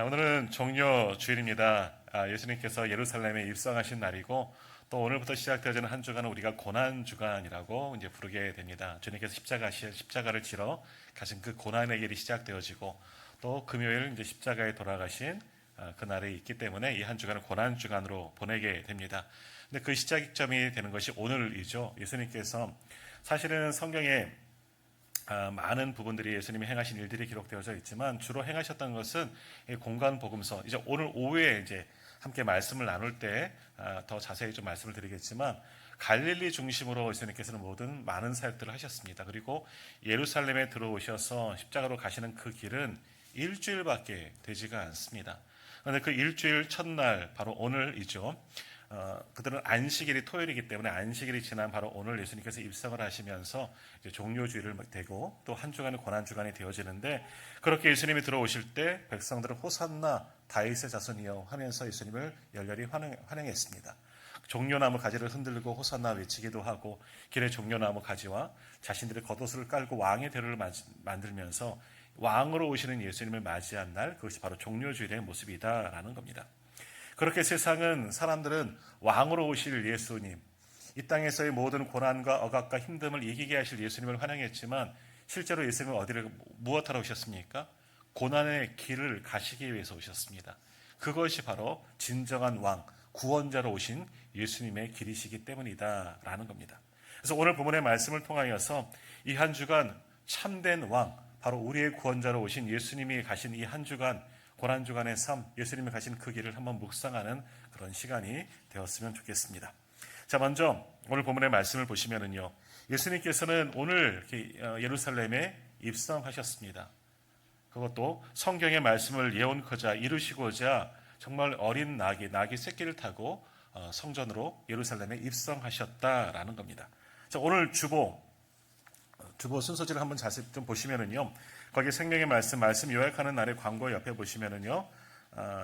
오늘은 종려 주일입니다. 예수님께서 예루살렘에 입성하신 날이고 또 오늘부터 시작되어지는 한 주간은 우리가 고난 주간이라고 이제 부르게 됩니다. 주님께서 십자가를 지러 가신 그 고난의 길이 시작되어지고 또 금요일 이제 십자가에 돌아가신 그날이 있기 때문에 이 한 주간을 고난 주간으로 보내게 됩니다. 근데 그 시작점이 되는 것이 오늘이죠. 예수님께서 사실은 성경에 많은 부분들이 예수님이 행하신 일들이 기록되어져 있지만 주로 행하셨던 것은 공간 복음서. 이제 오늘 오후에 이제 함께 말씀을 나눌 때 더 자세히 좀 말씀을 드리겠지만 갈릴리 중심으로 예수님께서는 모든 많은 사역들을 하셨습니다. 그리고 예루살렘에 들어오셔서 십자가로 가시는 그 길은 일주일밖에 되지가 않습니다. 그런데 그 일주일 첫날 바로 오늘이죠. 그들은 안식일이 토요일이기 때문에 안식일이 지난 바로 오늘 예수님께서 입성을 하시면서 이제 종료주일을 되고 또 한 주간의 고난주간이 되어지는데 그렇게 예수님이 들어오실 때 백성들은 호산나 다윗의 자손이여 하면서 예수님을 열렬히 환영했습니다. 종려나무 가지를 흔들고 호산나 외치기도 하고 길에 종려나무 가지와 자신들의 겉옷을 깔고 왕의 대로를 만들면서 왕으로 오시는 예수님을 맞이한 날, 그것이 바로 종료주일의 모습이다라는 겁니다. 그렇게 사람들은 왕으로 오실 예수님, 이 땅에서의 모든 고난과 억압과 힘듦을 이기게 하실 예수님을 환영했지만 실제로 예수님은 어디를 무엇하러 오셨습니까? 고난의 길을 가시기 위해서 오셨습니다. 그것이 바로 진정한 왕, 구원자로 오신 예수님의 길이시기 때문이다라는 겁니다. 그래서 오늘 본문의 말씀을 통하여서 이 한 주간 참된 왕, 바로 우리의 구원자로 오신 예수님이 가신 이 한 주간 고난주간의 삶, 예수님이 가신 그 길을 한번 묵상하는 그런 시간이 되었으면 좋겠습니다. 자, 먼저 오늘 본문의 말씀을 보시면은요, 예수님께서는 오늘 예루살렘에 입성하셨습니다. 그것도 성경의 말씀을 예언코자 이루시고자 정말 어린 낙이 새끼를 타고 성전으로 예루살렘에 입성하셨다라는 겁니다. 자, 오늘 주보 순서지를 한번 자세히 좀 보시면은요, 거기 생명의 말씀 요약하는 날의 광고 옆에 보시면은요,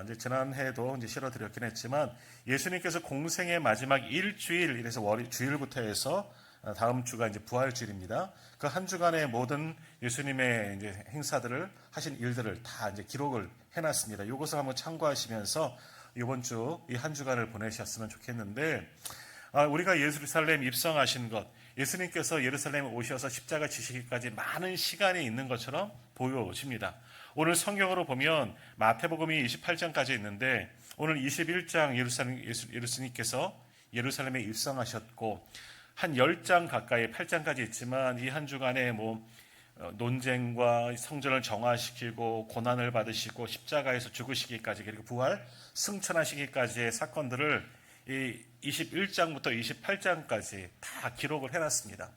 이제 지난해에도 이제 실어드렸긴 했지만 예수님께서 공생의 마지막 일주일, 이래서 주일부터 해서 다음 주가 이제 부활주일입니다. 그 한 주간의 모든 예수님의 이제 행사들을 하신 일들을 다 이제 기록을 해놨습니다. 이것을 한번 참고하시면서 이번 주 이 한 주간을 보내셨으면 좋겠는데, 우리가 예루살렘 입성하신 것, 예수님께서 예루살렘에 오셔서 십자가 지시기까지 많은 시간이 있는 것처럼 보여집니다. 오늘 성경으로 보면 마태복음이 28장까지 있는데 오늘 21장 예수님께서 예루살렘에 입성하셨고 한 10장 가까이 8장까지 있지만 이 한 주간에 논쟁과 성전을 정화시키고 고난을 받으시고 십자가에서 죽으시기까지 그리고 부활 승천하시기까지의 사건들을 이 21장부터 28장까지 다 기록을 해놨습니다.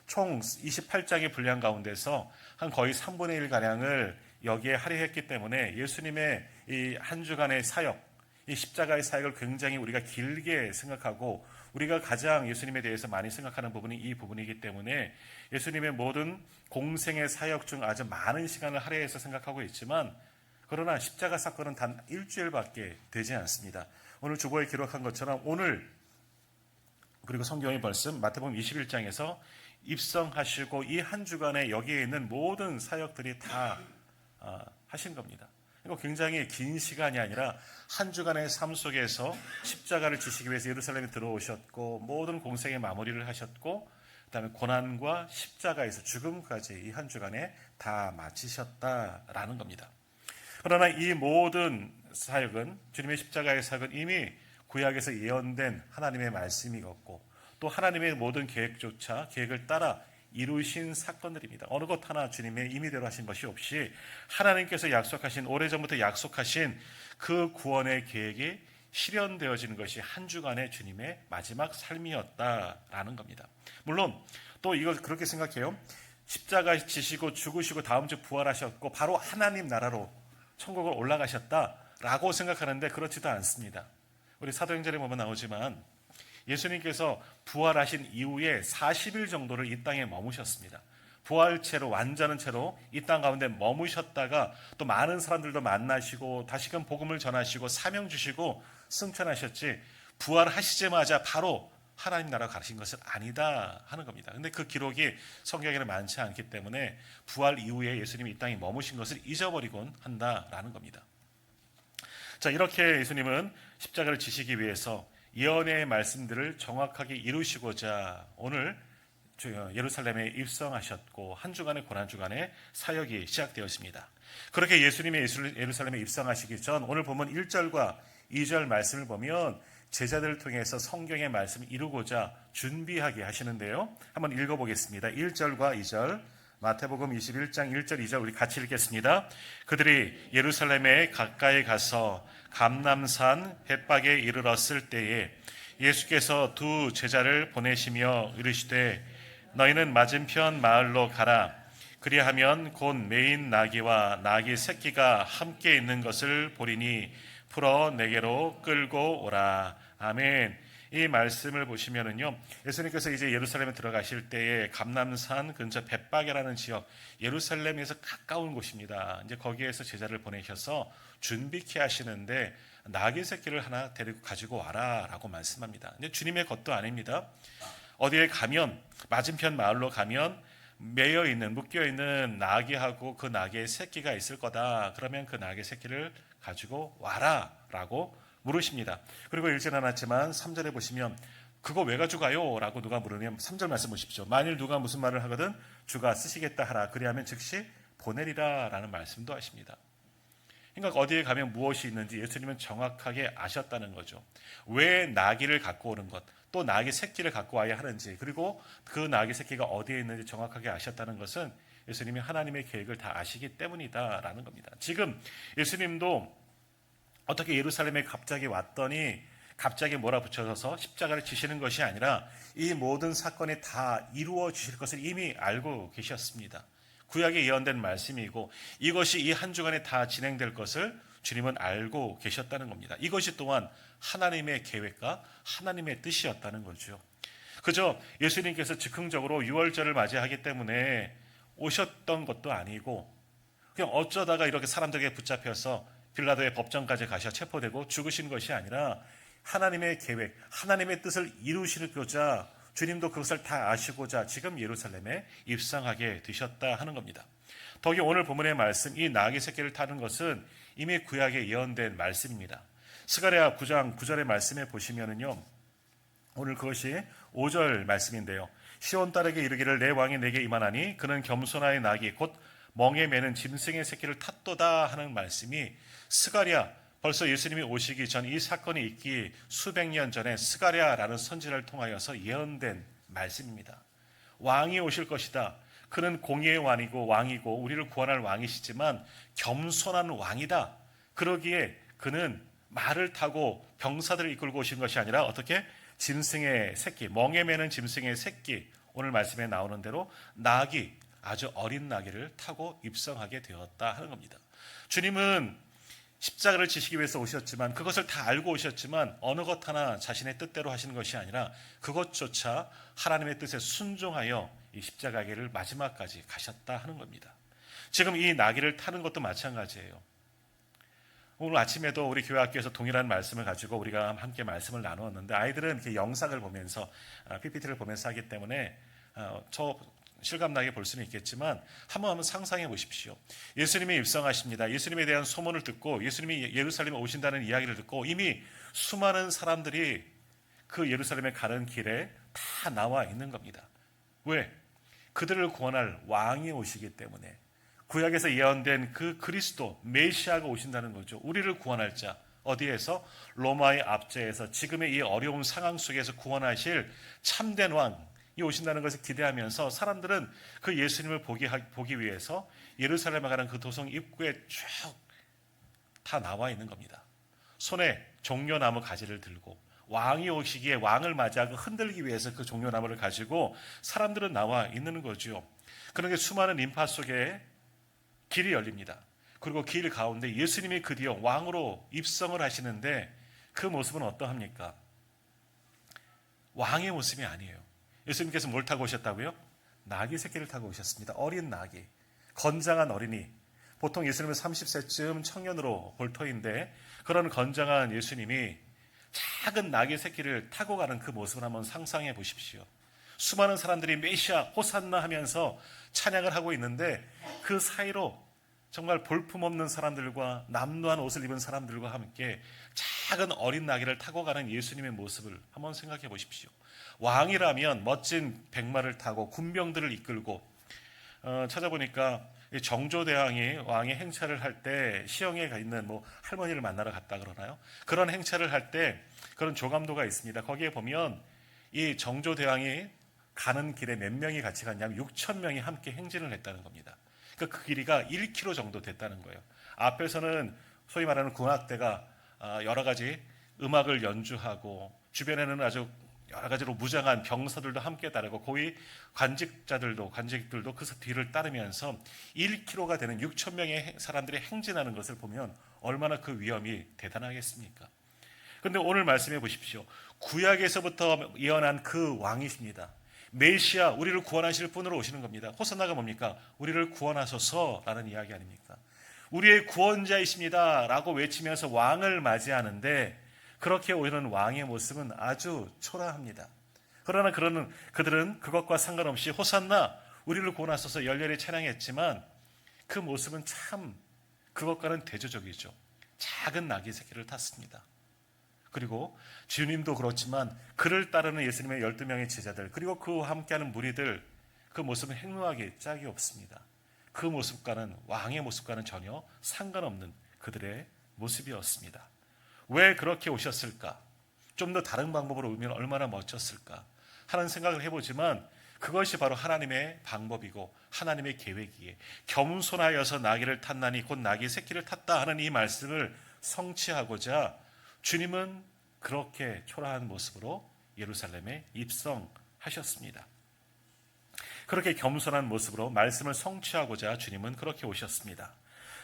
총 28장의 분량 가운데서 한 거의 3분의 1가량을 여기에 할애했기 때문에 예수님의 이 한 주간의 사역, 이 십자가의 사역을 굉장히 우리가 길게 생각하고 우리가 가장 예수님에 대해서 많이 생각하는 부분이 이 부분이기 때문에 예수님의 모든 공생의 사역 중 아주 많은 시간을 할애해서 생각하고 있지만 그러나 십자가 사건은 단 일주일밖에 되지 않습니다. 오늘 주보에 기록한 것처럼 오늘 그리고 성경의 말씀 마태복음 21장에서 입성하시고 이 한 주간에 여기에 있는 모든 사역들이 다 하신 겁니다. 이거 굉장히 긴 시간이 아니라 한 주간의 삶 속에서 십자가를 지시기 위해서 예루살렘에 들어오셨고 모든 공생의 마무리를 하셨고 그다음에 고난과 십자가에서 죽음까지 이 한 주간에 다 마치셨다라는 겁니다. 그러나 이 모든 사역은 주님의 십자가의 사역은 이미 구약에서 예언된 하나님의 말씀이었고 또 하나님의 모든 계획을 따라 이루신 사건들입니다. 어느 것 하나 주님의 임의대로 하신 것이 없이 하나님께서 약속하신 오래전부터 약속하신 그 구원의 계획이 실현되어지는 것이 한 주간의 주님의 마지막 삶이었다라는 겁니다. 물론 또 이걸 그렇게 생각해요. 십자가 지시고 죽으시고 다음 주 부활하셨고 바로 하나님 나라로 천국을 올라가셨다라고 생각하는데 그렇지도 않습니다. 우리 사도행전에 보면 나오지만 예수님께서 부활하신 이후에 40일 정도를 이 땅에 머무셨습니다. 부활체로 완전한 채로 이 땅 가운데 머무셨다가 또 많은 사람들도 만나시고 다시금 복음을 전하시고 사명 주시고 승천하셨지 부활하시자마자 바로 하나님 나라 가신 것은 아니다 하는 겁니다. 근데 그 기록이 성경에는 많지 않기 때문에 부활 이후에 예수님이 이 땅에 머무신 것을 잊어버리곤 한다라는 겁니다. 자, 이렇게 예수님은 십자가를 지시기 위해서 예언의 말씀들을 정확하게 이루시고자 오늘 예루살렘에 입성하셨고 한 주간의 고난주간의 사역이 시작되었습니다. 그렇게 예수님이 예루살렘에 입성하시기 전 오늘 보면 1절과 2절 말씀을 보면 제자들을 통해서 성경의 말씀을 이루고자 준비하게 하시는데요. 한번 읽어보겠습니다. 1절과 2절 마태복음 21장 1절 2절 우리 같이 읽겠습니다. 그들이 예루살렘에 가까이 가서 감람산 벳박에 이르렀을 때에 예수께서 두 제자를 보내시며 이르시되 너희는 맞은편 마을로 가라. 그리하면 곧 매인 나귀와 나귀 새끼가 함께 있는 것을 보리니 풀어 내게로 끌고 오라. 아멘. 이 말씀을 보시면은요, 예수님께서 이제 예루살렘에 들어가실 때에 감람산 근처 벳박이라는 지역, 예루살렘에서 가까운 곳입니다. 이제 거기에서 제자를 보내셔서 준비케 하시는데 나귀 새끼를 하나 데리고 가지고 와라라고 말씀합니다. 근데 주님의 것도 아닙니다. 어디에 가면 맞은편 마을로 가면 매여 있는 묶여 있는 나귀하고 그 나귀의 새끼가 있을 거다. 그러면 그 나귀 새끼를 가지고 와라라고 물으십니다. 그리고 읽지는 않았지만 3절에 보시면 그거 왜 가져가요? 라고 누가 물으면 3절 말씀 보십시오. 만일 누가 무슨 말을 하거든 주가 쓰시겠다 하라. 그리하면 즉시 보내리라 라는 말씀도 하십니다. 그러니까 어디에 가면 무엇이 있는지 예수님은 정확하게 아셨다는 거죠. 왜 나귀를 갖고 오는 것, 또 나귀 새끼를 갖고 와야 하는지, 그리고 그 나귀 새끼가 어디에 있는지 정확하게 아셨다는 것은 예수님이 하나님의 계획을 다 아시기 때문이다라는 겁니다. 지금 예수님도 어떻게 예루살렘에 갑자기 왔더니 갑자기 몰아붙여서 십자가를 지시는 것이 아니라 이 모든 사건이 다 이루어 주실 것을 이미 알고 계셨습니다. 구약에 예언된 말씀이고 이것이 이 한 주간에 다 진행될 것을 주님은 알고 계셨다는 겁니다. 이것이 또한 하나님의 계획과 하나님의 뜻이었다는 거죠. 그저 예수님께서 즉흥적으로 유월절을 맞이하기 때문에 오셨던 것도 아니고 그냥 어쩌다가 이렇게 사람들에게 붙잡혀서 빌라도의 법정까지 가셔 체포되고 죽으신 것이 아니라 하나님의 계획, 하나님의 뜻을 이루시고자 주님도 그것을 다 아시고자 지금 예루살렘에 입성하게 되셨다 하는 겁니다. 더욱이 오늘 본문의 말씀, 이 나귀 새끼를 타는 것은 이미 구약에 예언된 말씀입니다. 스가랴 9장 9절의 말씀에 보시면은요, 오늘 그것이 5절 말씀인데요. 시온 딸에게 이르기를 내 왕이 내게 임하나니 그는 겸손하의 나귀 곧 멍에 매는 짐승의 새끼를 탔도다 하는 말씀이 스가랴, 벌써 예수님이 오시기 전 이 사건이 있기 수백 년 전에 스가랴라는 선지자를 통하여서 예언된 말씀입니다. 왕이 오실 것이다. 그는 공의의 왕이고 우리를 구원할 왕이시지만 겸손한 왕이다. 그러기에 그는 말을 타고 병사들을 이끌고 오신 것이 아니라 어떻게? 짐승의 새끼, 멍에 매는 짐승의 새끼, 오늘 말씀에 나오는 대로 나귀, 아주 어린 나귀를 타고 입성하게 되었다 하는 겁니다. 주님은 십자가를 지시기 위해서 오셨지만 그것을 다 알고 오셨지만 어느 것 하나 자신의 뜻대로 하시는 것이 아니라 그것조차 하나님의 뜻에 순종하여 이 십자가의 길을 마지막까지 가셨다 하는 겁니다. 지금 이 나귀를 타는 것도 마찬가지예요. 오늘 아침에도 우리 교회 학교에서 동일한 말씀을 가지고 우리가 함께 말씀을 나누었는데 아이들은 이렇게 영상을 보면서 PPT를 보면서 하기 때문에 저 실감나게 볼 수는 있겠지만 한번 상상해 보십시오. 예수님이 입성하십니다. 예수님에 대한 소문을 듣고 예수님이 예루살렘에 오신다는 이야기를 듣고 이미 수많은 사람들이 그 예루살렘에 가는 길에 다 나와 있는 겁니다. 왜? 그들을 구원할 왕이 오시기 때문에 구약에서 예언된 그 그리스도 메시아가 오신다는 거죠. 우리를 구원할 자, 어디에서? 로마의 압제에서 지금의 이 어려운 상황 속에서 구원하실 참된 왕이 오신다는 것을 기대하면서 사람들은 그 예수님을 보기 위해서 예루살렘에 가는 그 도성 입구에 쭉 다 나와 있는 겁니다. 손에 종려나무 가지를 들고 왕이 오시기에 왕을 맞이하고 흔들기 위해서 그 종려나무를 가지고 사람들은 나와 있는 거죠. 그런데 수많은 인파 속에 길이 열립니다. 그리고 길 가운데 예수님이 드디어 왕으로 입성을 하시는데 그 모습은 어떠합니까? 왕의 모습이 아니에요. 예수님께서 뭘 타고 오셨다고요? 나귀 새끼를 타고 오셨습니다. 어린 나귀, 건장한 어린이. 보통 예수님은 30세쯤 청년으로 볼 터인데 그런 건장한 예수님이 작은 나귀 새끼를 타고 가는 그 모습을 한번 상상해 보십시오. 수많은 사람들이 메시아 호산나 하면서 찬양을 하고 있는데 그 사이로 정말 볼품없는 사람들과 남루한 옷을 입은 사람들과 함께 작은 어린 나귀를 타고 가는 예수님의 모습을 한번 생각해 보십시오. 왕이라면 멋진 백마를 타고 군병들을 이끌고 찾아보니까 정조대왕이 왕의 행차를 할 때 시형에 있는 뭐 할머니를 만나러 갔다 그러나요? 그런 행차를 할 때 그런 조감도가 있습니다. 거기에 보면 이 정조대왕이 가는 길에 몇 명이 같이 갔냐면 6천 명이 함께 행진을 했다는 겁니다. 그 길이가 1km 정도 됐다는 거예요. 앞에서는 소위 말하는 군악대가 여러 가지 음악을 연주하고 주변에는 아주 여러 가지로 무장한 병사들도 함께 따르고 고위 관직들도 그 뒤를 따르면서 1km가 되는 6천 명의 사람들이 행진하는 것을 보면 얼마나 그 위험이 대단하겠습니까? 그런데 오늘 말씀해 보십시오. 구약에서부터 예언한 그 왕이십니다. 메시아, 우리를 구원하실 분으로 오시는 겁니다. 호산나가 뭡니까? 우리를 구원하소서라는 이야기 아닙니까? 우리의 구원자이십니다 라고 외치면서 왕을 맞이하는데 그렇게 오는 왕의 모습은 아주 초라합니다. 그러나 그들은 그것과 상관없이 호산나, 우리를 구원하소서 열렬히 찬양했지만 그 모습은 참 그것과는 대조적이죠. 작은 나귀 새끼를 탔습니다. 그리고 주님도 그렇지만 그를 따르는 예수님의 12명의 제자들 그리고 그와 함께하는 무리들 그 모습은 행로하기 짝이 없습니다. 그 모습과는 왕의 모습과는 전혀 상관없는 그들의 모습이었습니다. 왜 그렇게 오셨을까? 좀 더 다른 방법으로 오면 얼마나 멋졌을까 하는 생각을 해보지만 그것이 바로 하나님의 방법이고 하나님의 계획이기에 겸손하여서 나귀를 탔나니 곧 나귀 새끼를 탔다 하는 이 말씀을 성취하고자 주님은 그렇게 초라한 모습으로 예루살렘에 입성하셨습니다. 그렇게 겸손한 모습으로 말씀을 성취하고자 주님은 그렇게 오셨습니다.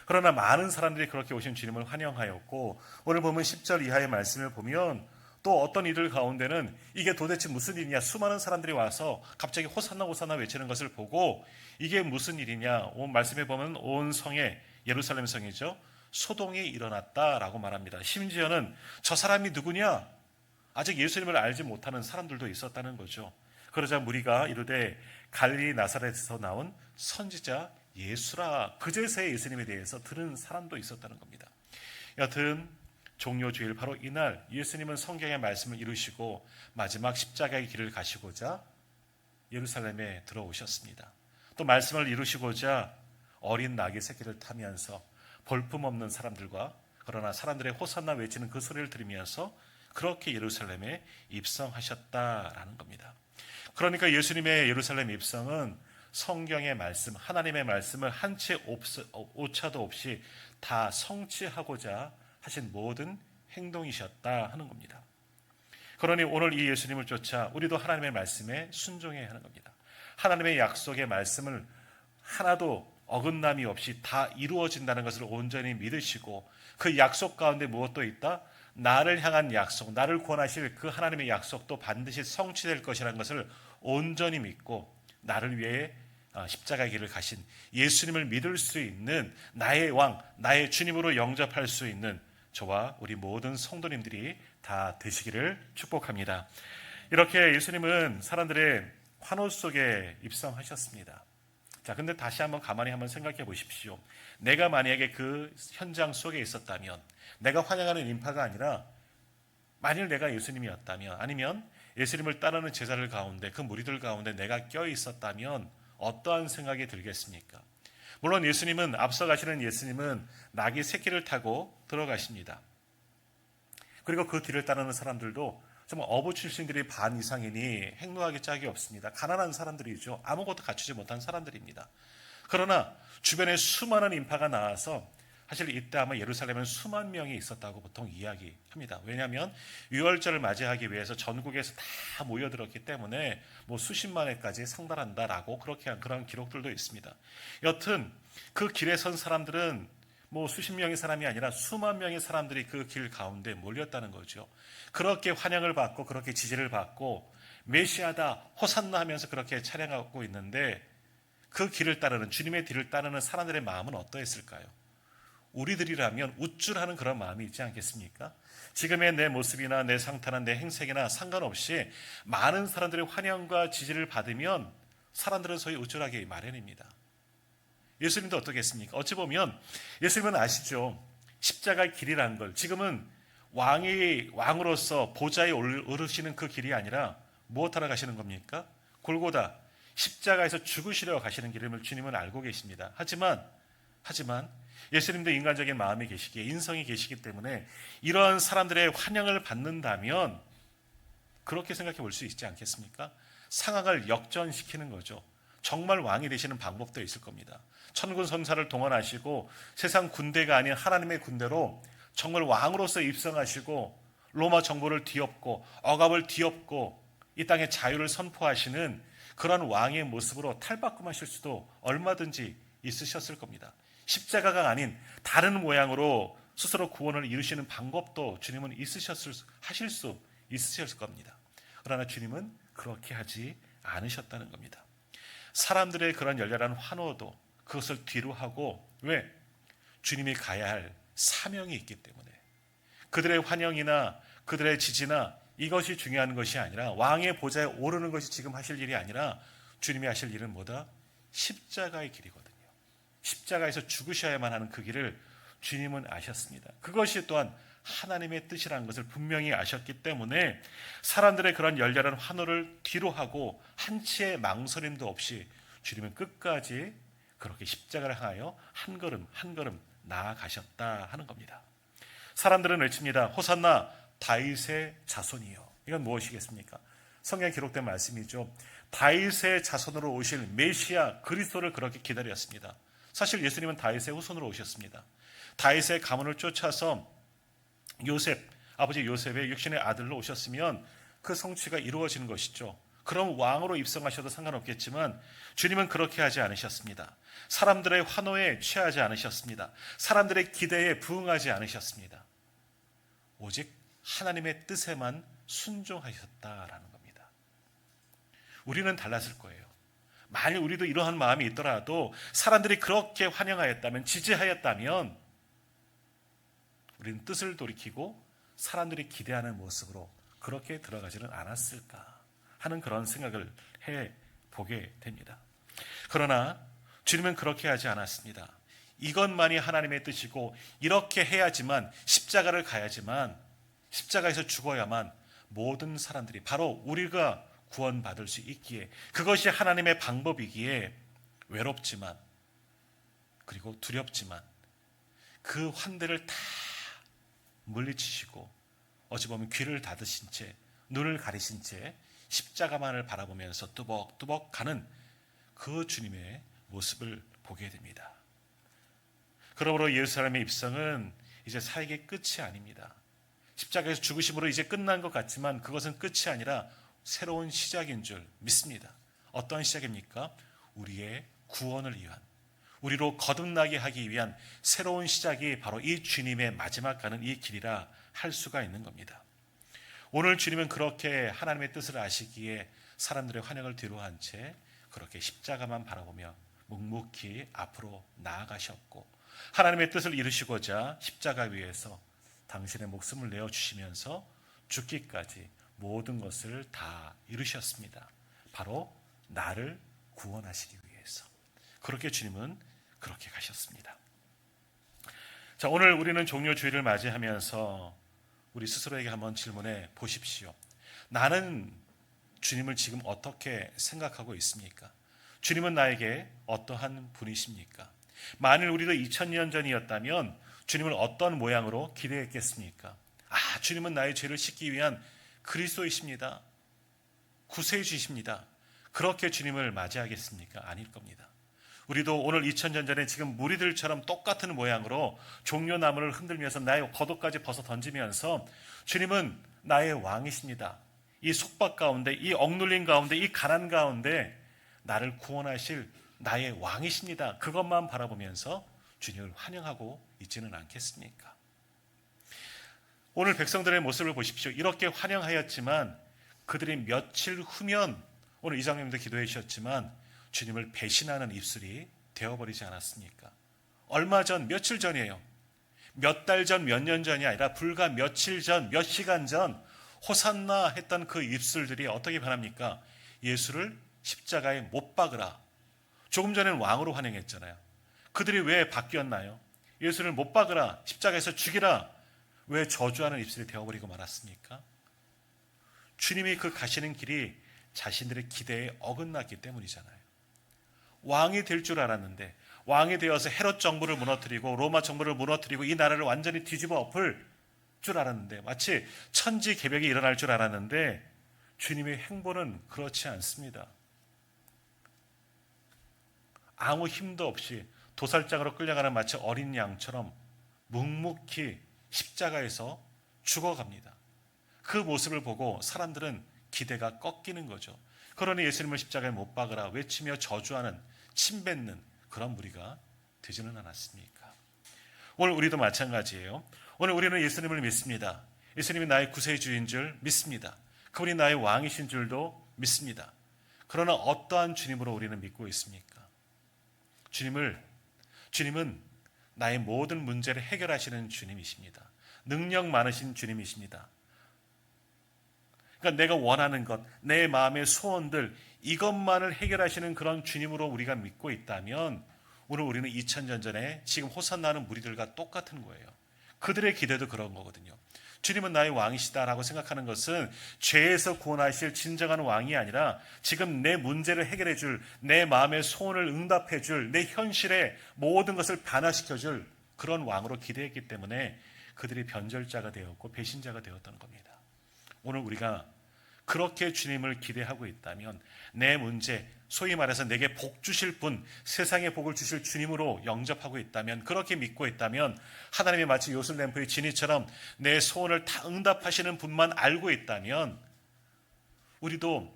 그러나 많은 사람들이 그렇게 오신 주님을 환영하였고 오늘 보면 10절 이하의 말씀을 보면 또 어떤 이들 가운데는 이게 도대체 무슨 일이냐 수많은 사람들이 와서 갑자기 호산나 호산나 외치는 것을 보고 이게 무슨 일이냐 말씀에 보면 온 성에 예루살렘 성이죠. 소동이 일어났다라고 말합니다. 심지어는 저 사람이 누구냐? 아직 예수님을 알지 못하는 사람들도 있었다는 거죠. 그러자 무리가 이르되 갈릴리 나사렛에서 나온 선지자 예수라 그제서야 예수님에 대해서 들은 사람도 있었다는 겁니다. 여튼 종료주일 바로 이날 예수님은 성경의 말씀을 이루시고 마지막 십자가의 길을 가시고자 예루살렘에 들어오셨습니다. 또 말씀을 이루시고자 어린 나귀 새끼를 타면서 볼품없는 사람들과 그러나 사람들의 호산나 외치는 그 소리를 들으면서 그렇게 예루살렘에 입성하셨다라는 겁니다. 그러니까 예수님의 예루살렘 입성은 성경의 말씀, 하나님의 말씀을 한 채 오차도 없이 다 성취하고자 하신 모든 행동이셨다 하는 겁니다. 그러니 오늘 이 예수님을 쫓아 우리도 하나님의 말씀에 순종해야 하는 겁니다. 하나님의 약속의 말씀을 하나도 어긋남이 없이 다 이루어진다는 것을 온전히 믿으시고 그 약속 가운데 무엇도 있다? 나를 향한 약속, 나를 구원하실 그 하나님의 약속도 반드시 성취될 것이라는 것을 온전히 믿고 나를 위해 십자가의 길을 가신 예수님을 믿을 수 있는 나의 왕, 나의 주님으로 영접할 수 있는 저와 우리 모든 성도님들이 다 되시기를 축복합니다. 이렇게 예수님은 사람들의 환호 속에 입성하셨습니다. 자, 근데 다시 한번 가만히 한번 생각해 보십시오. 내가 만약에 그 현장 속에 있었다면, 내가 환영하는 인파가 아니라 만일 내가 예수님이었다면, 아니면 예수님을 따르는 제자들 가운데, 그 무리들 가운데 내가 껴 있었다면 어떠한 생각이 들겠습니까? 물론 예수님은 앞서가시는 예수님은 나귀 새끼를 타고 들어가십니다. 그리고 그 뒤를 따르는 사람들도 정말 어부 출신들이 반 이상이니 행로하기 짝이 없습니다. 가난한 사람들이죠. 아무것도 갖추지 못한 사람들입니다. 그러나 주변에 수많은 인파가 나와서 사실 이때 아마 예루살렘은 수만 명이 있었다고 보통 이야기합니다. 왜냐하면 유월절을 맞이하기 위해서 전국에서 다 모여들었기 때문에 뭐 수십만회까지 상달한다라고 그렇게 한 그런 기록들도 있습니다. 여튼 그 길에 선 사람들은 뭐 수십 명의 사람이 아니라 수만 명의 사람들이 그 길 가운데 몰렸다는 거죠. 그렇게 환영을 받고 그렇게 지지를 받고 메시아다 호산나 하면서 그렇게 찬양하고 있는데 그 길을 따르는 주님의 뒤를 따르는 사람들의 마음은 어떠했을까요? 우리들이라면 우쭐하는 그런 마음이 있지 않겠습니까? 지금의 내 모습이나 내 상태나 내 행색이나 상관없이 많은 사람들의 환영과 지지를 받으면 사람들은 소위 우쭐하기 마련입니다. 예수님도 어떻게 했습니까? 어찌 보면 예수님은 아시죠? 십자가의 길이라는 걸. 지금은 왕으로서 보좌에 오르시는 그 길이 아니라 무엇하러 가시는 겁니까? 골고다 십자가에서 죽으시려 가시는 길임을 주님은 알고 계십니다. 하지만 예수님도 인간적인 마음이 계시기에, 인성이 계시기 때문에 이러한 사람들의 환영을 받는다면 그렇게 생각해 볼 수 있지 않겠습니까? 상황을 역전시키는 거죠. 정말 왕이 되시는 방법도 있을 겁니다. 천군 천사를 동원하시고 세상 군대가 아닌 하나님의 군대로 정말 왕으로서 입성하시고 로마 정부를 뒤엎고 억압을 뒤엎고 이 땅에 자유를 선포하시는 그런 왕의 모습으로 탈바꿈하실 수도 얼마든지 있으셨을 겁니다. 십자가가 아닌 다른 모양으로 스스로 구원을 이루시는 방법도 주님은 하실 수 있으셨을 겁니다. 그러나 주님은 그렇게 하지 않으셨다는 겁니다. 사람들의 그런 열렬한 환호도 그것을 뒤로 하고, 왜? 주님이 가야 할 사명이 있기 때문에. 그들의 환영이나 그들의 지지나 이것이 중요한 것이 아니라, 왕의 보좌에 오르는 것이 지금 하실 일이 아니라 주님이 하실 일은 뭐다? 십자가의 길이거든요. 십자가에서 죽으셔야만 하는 그 길을 주님은 아셨습니다. 그것이 또한 하나님의 뜻이라는 것을 분명히 아셨기 때문에 사람들의 그런 열렬한 환호를 뒤로 하고 한치의 망설임도 없이 주님은 끝까지 그렇게 십자가를 향하여 한 걸음 한 걸음 나아가셨다 하는 겁니다. 사람들은 외칩니다. 호산나 다윗의 자손이요. 이건 무엇이겠습니까? 성경에 기록된 말씀이죠. 다윗의 자손으로 오실 메시아 그리스도를 그렇게 기다렸습니다. 사실 예수님은 다윗의 후손으로 오셨습니다. 다윗의 가문을 쫓아서 아버지 요셉의 육신의 아들로 오셨으면 그 성취가 이루어지는 것이죠. 그럼 왕으로 입성하셔도 상관없겠지만 주님은 그렇게 하지 않으셨습니다. 사람들의 환호에 취하지 않으셨습니다. 사람들의 기대에 부응하지 않으셨습니다. 오직 하나님의 뜻에만 순종하셨다라는 겁니다. 우리는 달랐을 거예요. 만일 우리도 이러한 마음이 있더라도 사람들이 그렇게 환영하였다면, 지지하였다면 우리는 뜻을 돌이키고 사람들이 기대하는 모습으로 그렇게 들어가지는 않았을까 하는 그런 생각을 해보게 됩니다. 그러나 주님은 그렇게 하지 않았습니다. 이것만이 하나님의 뜻이고 이렇게 해야지만, 십자가를 가야지만, 십자가에서 죽어야만 모든 사람들이, 바로 우리가 구원받을 수 있기에, 그것이 하나님의 방법이기에 외롭지만 그리고 두렵지만 그 환대를 다 물리치시고 어찌 보면 귀를 닫으신 채, 눈을 가리신 채 십자가만을 바라보면서 뚜벅뚜벅 가는 그 주님의 모습을 보게 됩니다. 그러므로 예루살렘의 입성은 이제 사역의 끝이 아닙니다. 십자가에서 죽으심으로 이제 끝난 것 같지만 그것은 끝이 아니라 새로운 시작인 줄 믿습니다. 어떤 시작입니까? 우리의 구원을 위한, 우리로 거듭나게 하기 위한 새로운 시작이 바로 이 주님의 마지막 가는 이 길이라 할 수가 있는 겁니다. 오늘 주님은 그렇게 하나님의 뜻을 아시기에 사람들의 환영을 뒤로한 채 그렇게 십자가만 바라보며 묵묵히 앞으로 나아가셨고, 하나님의 뜻을 이루시고자 십자가 위에서 당신의 목숨을 내어주시면서 죽기까지 모든 것을 다 이루셨습니다. 바로 나를 구원하시기 위해서. 그렇게 주님은 그렇게 가셨습니다. 자, 오늘 우리는 종료주일을 맞이하면서 우리 스스로에게 한번 질문해 보십시오. 나는 주님을 지금 어떻게 생각하고 있습니까? 주님은 나에게 어떠한 분이십니까? 만일 우리도 2000년 전이었다면 주님을 어떤 모양으로 기대했겠습니까? 주님은 나의 죄를 씻기 위한 그리스도이십니다. 구세주이십니다. 그렇게 주님을 맞이하겠습니까? 아닐 겁니다. 우리도 오늘 2000년 전에 지금 무리들처럼 똑같은 모양으로 종려나무를 흔들면서 나의 겉옷까지 벗어 던지면서 주님은 나의 왕이십니다. 이 속박 가운데, 이 억눌림 가운데, 이 가난 가운데 나를 구원하실 나의 왕이십니다. 그것만 바라보면서 주님을 환영하고 있지는 않겠습니까? 오늘 백성들의 모습을 보십시오. 이렇게 환영하였지만 그들이 며칠 후면, 오늘 이장님도 기도해 주셨지만 주님을 배신하는 입술이 되어버리지 않았습니까? 얼마 전, 며칠 전이에요. 몇 달 전, 몇 년 전이 아니라 불과 며칠 전, 몇 시간 전 호산나 했던 그 입술들이 어떻게 변합니까? 예수를 십자가에 못 박으라. 조금 전에는 왕으로 환영했잖아요. 그들이 왜 바뀌었나요? 예수를 못 박으라, 십자가에서 죽이라, 왜 저주하는 입술이 되어버리고 말았습니까? 주님이 그 가시는 길이 자신들의 기대에 어긋났기 때문이잖아요. 왕이 될 줄 알았는데, 왕이 되어서 헤롯 정부를 무너뜨리고 로마 정부를 무너뜨리고 이 나라를 완전히 뒤집어 엎을 줄 알았는데, 마치 천지개벽이 일어날 줄 알았는데 주님의 행보는 그렇지 않습니다. 아무 힘도 없이 도살장으로 끌려가는 마치 어린 양처럼 묵묵히 십자가에서 죽어갑니다. 그 모습을 보고 사람들은 기대가 꺾이는 거죠. 그러니 예수님을 십자가에 못 박으라 외치며 저주하는, 침뱉는 그런 무리가 되지는 않았습니까? 오늘 우리도 마찬가지예요. 오늘 우리는 예수님을 믿습니다. 예수님이 나의 구세주인 줄 믿습니다. 그분이 나의 왕이신 줄도 믿습니다. 그러나 어떠한 주님으로 우리는 믿고 있습니까? 주님은 나의 모든 문제를 해결하시는 주님이십니다. 능력 많으신 주님이십니다. 그러니까 내가 원하는 것, 내 마음의 소원들, 이것만을 해결하시는 그런 주님으로 우리가 믿고 있다면 오늘 우리는 2000년 전에 지금 호산나는 무리들과 똑같은 거예요. 그들의 기대도 그런 거거든요. 주님은 나의 왕이시다라고 생각하는 것은 죄에서 구원하실 진정한 왕이 아니라 지금 내 문제를 해결해 줄, 내 마음의 소원을 응답해 줄, 내 현실의 모든 것을 변화시켜 줄 그런 왕으로 기대했기 때문에 그들이 변절자가 되었고 배신자가 되었던 겁니다. 오늘 우리가 그렇게 주님을 기대하고 있다면 내 문제, 소위 말해서 내게 복 주실 분, 세상에 복을 주실 주님으로 영접하고 있다면, 그렇게 믿고 있다면, 하나님이 마치 요술램프의 지니처럼 내 소원을 다 응답하시는 분만 알고 있다면, 우리도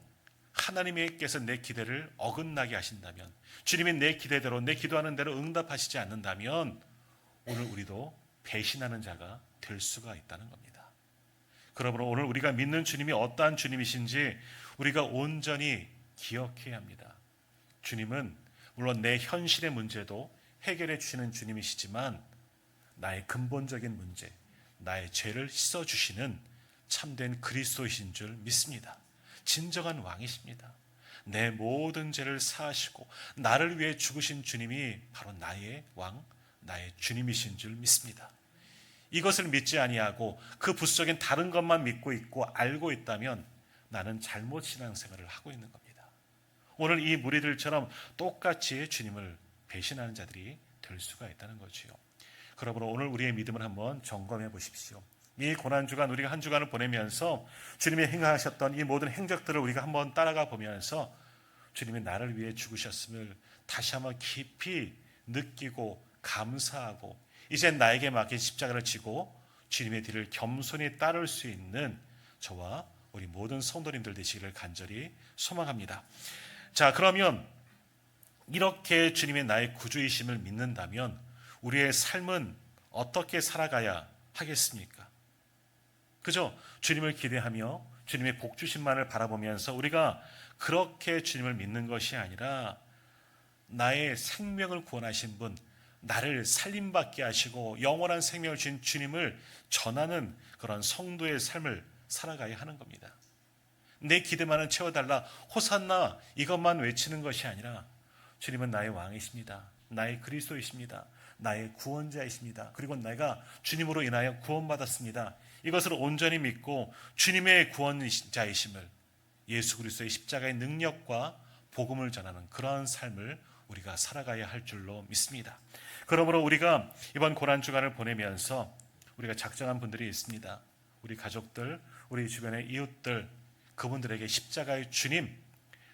하나님께서 내 기대를 어긋나게 하신다면, 주님이 내 기대대로, 내 기도하는 대로 응답하시지 않는다면 오늘 우리도 배신하는 자가 될 수가 있다는 겁니다. 그러므로 오늘 우리가 믿는 주님이 어떠한 주님이신지 우리가 온전히 기억해야 합니다. 주님은 물론 내 현실의 문제도 해결해 주시는 주님이시지만 나의 근본적인 문제, 나의 죄를 씻어주시는 참된 그리스도이신 줄 믿습니다. 진정한 왕이십니다. 내 모든 죄를 사하시고 나를 위해 죽으신 주님이 바로 나의 왕, 나의 주님이신 줄 믿습니다. 이것을 믿지 아니하고 그 부수적인 다른 것만 믿고 있고 알고 있다면 나는 잘못 신앙생활을 하고 있는 겁니다. 오늘 이 무리들처럼 똑같이 주님을 배신하는 자들이 될 수가 있다는 거지요. 그러므로 오늘 우리의 믿음을 한번 점검해 보십시오. 이 고난주간 우리가 한 주간을 보내면서 주님이 행하셨던 이 모든 행적들을 우리가 한번 따라가 보면서 주님이 나를 위해 죽으셨음을 다시 한번 깊이 느끼고 감사하고 이젠 나에게 맡긴 십자가를 지고 주님의 뒤를 겸손히 따를 수 있는 저와 우리 모든 성도님들 되시기를 간절히 소망합니다. 자, 그러면 이렇게 주님의 나의 구주이심을 믿는다면 우리의 삶은 어떻게 살아가야 하겠습니까? 그죠? 주님을 기대하며 주님의 복 주심만을 바라보면서 우리가 그렇게 주님을 믿는 것이 아니라 나의 생명을 구원하신 분, 나를 살림받게 하시고 영원한 생명을 주신 주님을 전하는 그런 성도의 삶을 살아가야 하는 겁니다. 내 기대만은 채워달라, 호산나 이것만 외치는 것이 아니라 주님은 나의 왕이십니다. 나의 그리스도이십니다. 나의 구원자이십니다. 그리고 내가 주님으로 인하여 구원받았습니다. 이것을 온전히 믿고 주님의 구원자이심을, 예수 그리스도의 십자가의 능력과 복음을 전하는 그러한 삶을 우리가 살아가야 할 줄로 믿습니다. 그러므로 우리가 이번 고난주간을 보내면서 우리가 작정한 분들이 있습니다. 우리 가족들, 우리 주변의 이웃들, 그분들에게 십자가의 주님,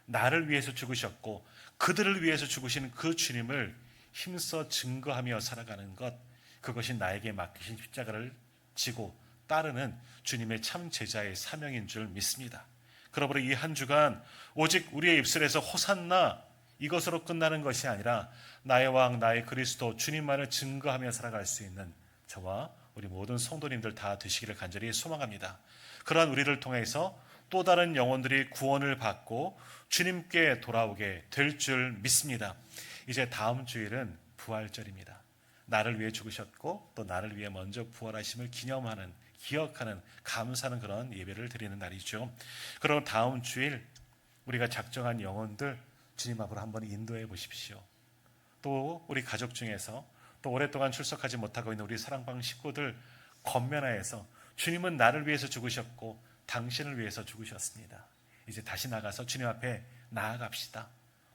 나를 위해서 죽으셨고 그들을 위해서 죽으신 그 주님을 힘써 증거하며 살아가는 것, 그것이 나에게 맡기신 십자가를 지고 따르는 주님의 참 제자의 사명인 줄 믿습니다. 그러므로 이 한 주간 오직 우리의 입술에서 호산나 이것으로 끝나는 것이 아니라 나의 왕, 나의 그리스도 주님만을 증거하며 살아갈 수 있는 저와 우리 모든 성도님들 다 되시기를 간절히 소망합니다. 그러한 우리를 통해서 또 다른 영혼들이 구원을 받고 주님께 돌아오게 될 줄 믿습니다. 이제 다음 주일은 부활절입니다. 나를 위해 죽으셨고 또 나를 위해 먼저 부활하심을 기념하는, 기억하는, 감사하는 그런 예배를 드리는 날이죠. 그럼 다음 주일 우리가 작정한 영혼들 주님 앞으로 한번 인도해 보십시오. 또 우리 가족 중에서 또 오랫동안 출석하지 못하고 있는 우리 사랑방 식구들 권면하여서 주님은 나를 위해서 죽으셨고 당신을 위해서 죽으셨습니다. 이제 다시 나가서 주님 앞에 나아갑시다.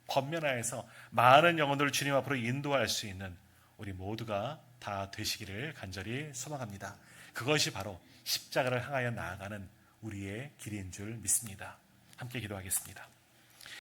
권면하여서 많은 영혼들을 주님 앞으로 인도할 수 있는 우리 모두가 다 되시기를 간절히 소망합니다. 그것이 바로 십자가를 향하여 나아가는 우리의 길인 줄 믿습니다. 함께 기도하겠습니다.